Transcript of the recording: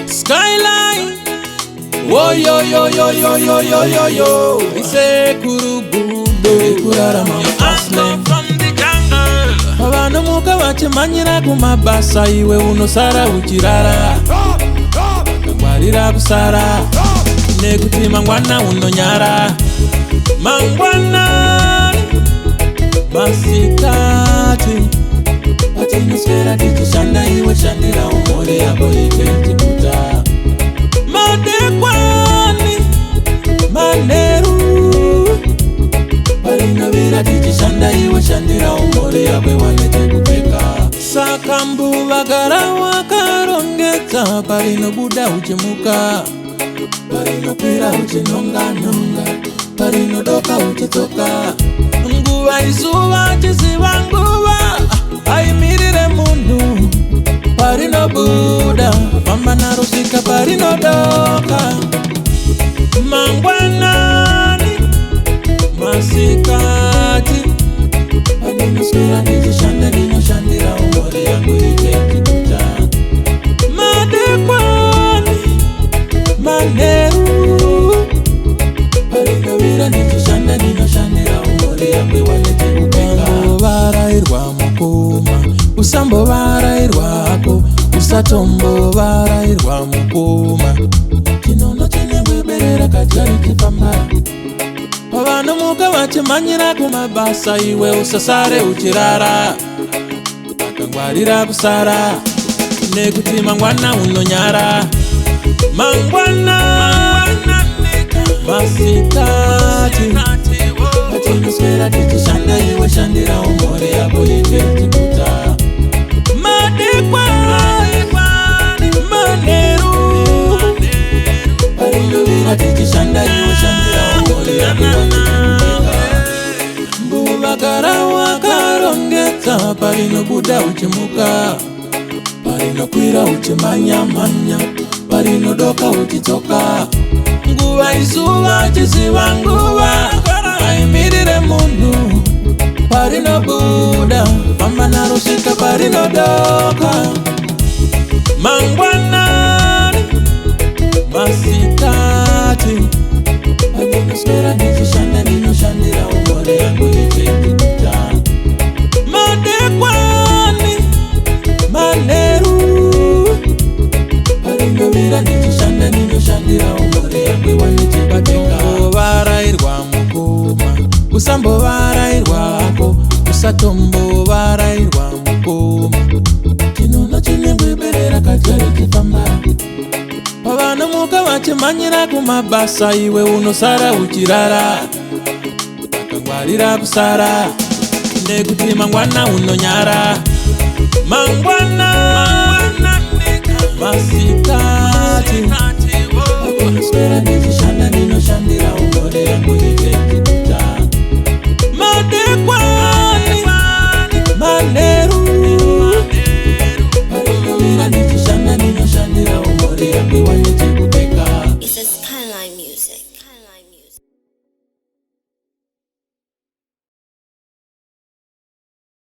Skyline. Wo yo yo yo yo yo yo yo yo. Ise kurugudo kurara mafasle. Abana muka bachimanyira kumabasa iwe unosara uchirara. Kamwarira kusara. Nekuti mangwana unonyara. Mangwana masikati. Ati noswera tichishanda iwe shandira umore yako iketikuta. Madekwani maneru parinavira tichishanda iwe shandira umore yakwe wanete kupeka. Sakambu vagara wakarongedza parinobuda uchimuka, parinokwira uchinonga-nonga, parinodoka uchitsoka. Nguva izuva chiziva nguva aimirire munhu parinobuda, mangwana rusvika parinodoka. Mangwanani masikati pandinoswera ndichishanda ndinoshandira umore yangu iketikuta. Madekwani maneru parinovira ndichishanda ndinoshandira umore yangu iwanete kupenga. Varairwa mukoma usambovarairwako, usatombo-varairwa mukoma. Chinono chinemweberera kajari kifamba. Pavanomuka vachimanyira kumabasa iwe usasare uchirara. Vakangwarira kusara nekuti mangwana unonyara. Mangwana masikati patinoswera tichishanda iwe shandira umore yako iketikuta. Madekwani maneru parinovira tichishanda iwe shandira umore yako iketikuta. Mbuvagara wakarongedza parinobuda uchimuka, parinokwira uchimanya-manya, parinodoka uchitsoka. Nguva izuva chiziva nguva aimirire munhu parinobuda, mangwana rusvika parinodoka. Mangwanani masikati pandinoswera ndichishanda ndinoshandira umore yangu iketikuta. Madekwani maneru parinovira ndichishanda ndinoshandira umore yangu iwanete kupenga. Varairwa mukoma usambovarairwako, usatombo-varairwa mukoma. Chinono chinemweberera kajari kifamba. Pavanomuka vachimanyira kumabasa iwe unosara uchirara. Vakangwarira kusara nekuti mangwana unonyara. Mangwana masikati patinoswera ndichishanda ndino